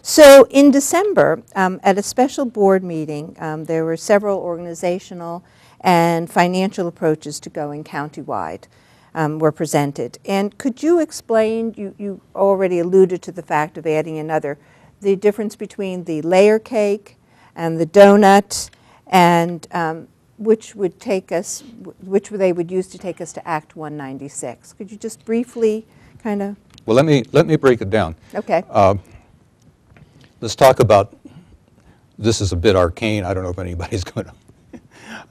So in December, at a special board meeting, there were several organizational and financial approaches to going countywide were presented. And could you explain, you already alluded to the fact of adding another, the difference between the layer cake and the donut, and which they would use to take us to Act 196. Could you just briefly kind of? Well, let me break it down. Okay. Let's talk about, this is a bit arcane. I don't know if anybody's going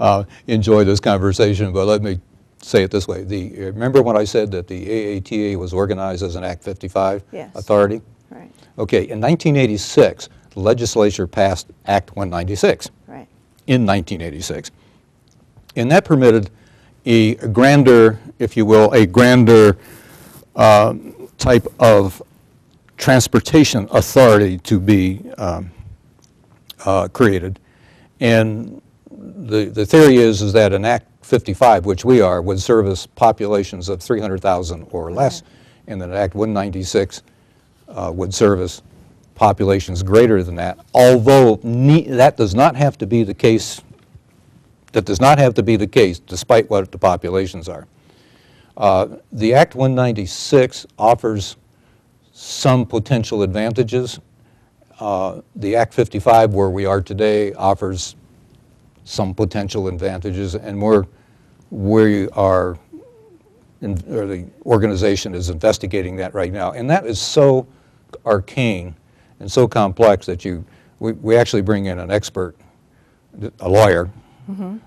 to enjoy this conversation, but let me say it this way. Remember when I said that the AATA was organized as an Act 55 authority? Right. Okay, in 1986, the legislature passed Act 196 in 1986. And that permitted a grander, if you will, a grander type of transportation authority to be created. And the theory is that an Act 55, which we are, would service populations of 300,000 or less, and that Act 196 would service populations greater than that, although that does not have to be the case. That does not have to be the case, despite what the populations are. The Act 196 offers some potential advantages. The Act 55, where we are today, offers some potential advantages, and we are, or the organization is investigating that right now. And that is so arcane and so complex that we actually bring in an expert, a lawyer,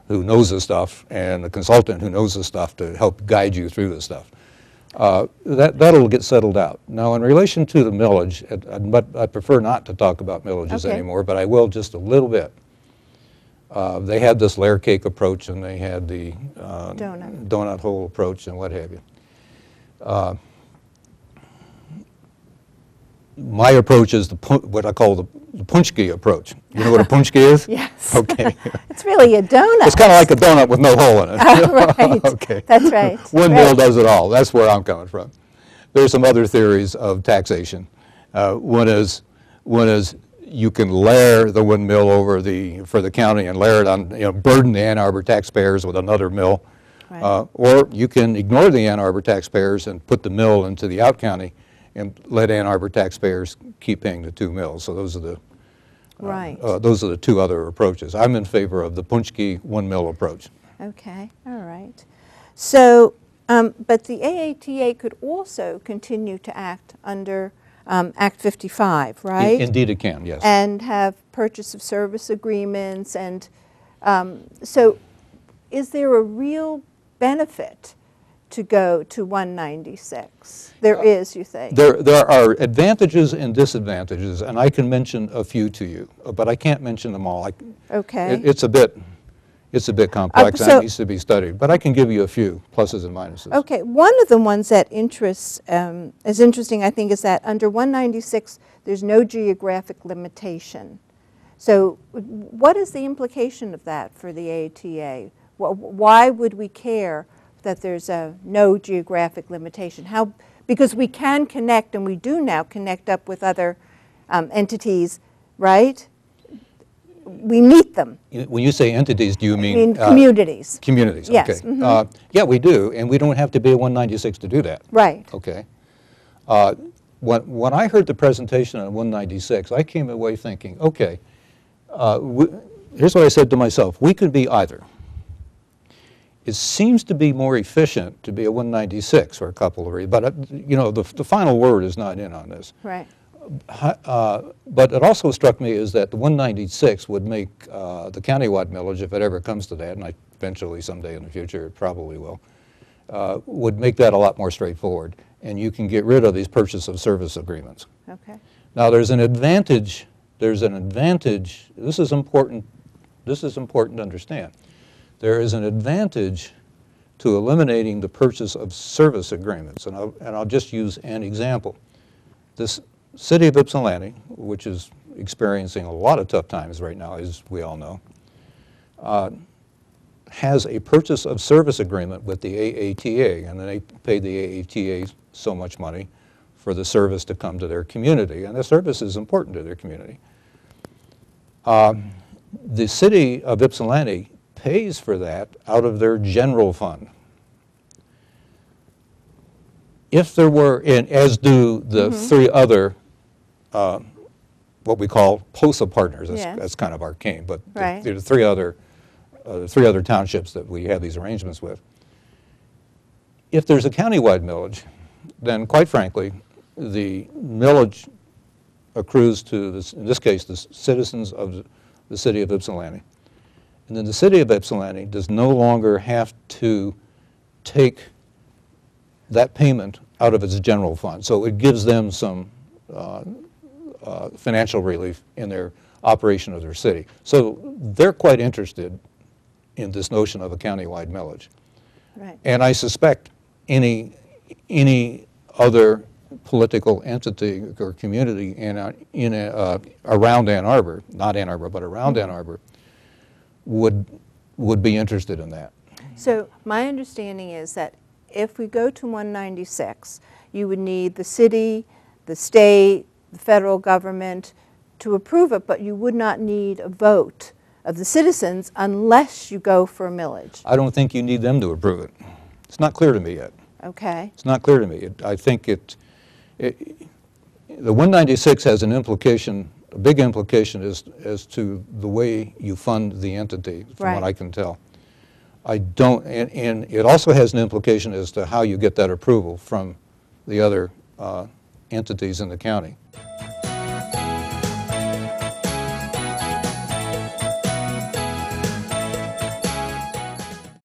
who knows this stuff, and a consultant who knows this stuff to help guide you through this stuff. That'll get settled out. Now, in relation to the millage, I prefer not to talk about millages anymore, but I will just a little bit. They had this layer cake approach, and they had the donut hole approach, and what have you. My approach is what I call the punchki approach. You know what a punchki is? Yes. Okay. It's really a donut. It's kind of like a donut with no hole in it. Right. Okay. That's right. One mill does it all. That's where I'm coming from. There's some other theories of taxation. One is you can layer the one mill over for the county and layer it on, burden the Ann Arbor taxpayers with another mill. Right. Or you can ignore the Ann Arbor taxpayers and put the mill into the out county and let Ann Arbor taxpayers keep paying the 2 mills. So those are the two other approaches. I'm in favor of the punchki 1 mill approach. Okay, all right. So, but the AATA could also continue to act under Act 55, right? Indeed it can, yes. And have purchase of service agreements. And so is there a real benefit to go to 196? There is, you think? There are advantages and disadvantages, and I can mention a few to you, but I can't mention them all. Okay. It's a bit complex and it needs to be studied, but I can give you a few pluses and minuses. Okay. One of the ones that is interesting, I think, is that under 196, there's no geographic limitation. So what is the implication of that for the AATA? Why would we care that there's no geographic limitation? Because we can connect, and we do now connect up with other entities, right? We meet them. When you say entities, do you mean? Communities. Communities, yes. Okay. Yeah, we do, and we don't have to be a 196 to do that. Right. Okay. When I heard the presentation on 196, I came away thinking, okay, here's what I said to myself. We could be either. It seems to be more efficient to be a 196 for a couple of reasons, but the final word is not in on this. Right. But it also struck me is that the 196 would make the countywide millage, if it ever comes to that, and eventually someday in the future it probably will, would make that a lot more straightforward, and you can get rid of these purchase of service agreements. Okay. Now there's an advantage. This is important to understand. There is an advantage to eliminating the purchase of service agreements, and I'll just use an example. This city of Ypsilanti, which is experiencing a lot of tough times right now, as we all know, has a purchase of service agreement with the AATA, and then they pay the AATA so much money for the service to come to their community, and the service is important to their community. The city of Ypsilanti pays for that out of their general fund. If there were, and as do the three other, what we call POSA partners, that's kind of arcane, but Right. the three other townships that we have these arrangements with. If there's a countywide millage, then quite frankly, the millage accrues to, in this case, the citizens of the city of Ypsilanti. And then the city of Ypsilanti does no longer have to take that payment out of its general fund. So it gives them some financial relief in their operation of their city. So they're quite interested in this notion of a countywide millage. Right. And I suspect any other political entity or community around Ann Arbor, not Ann Arbor, but around Ann Arbor, would be interested in that. So my understanding is that if we go to 196, you would need the city, the state, the federal government to approve it, but you would not need a vote of the citizens unless you go for a millage. I don't think you need them to approve it. It's not clear to me yet. Okay. It's not clear to me. I think the 196 has an implication, a big implication as to the way you fund the entity, from what I can tell. I don't, and it also has an implication as to how you get that approval from the other entities in the county.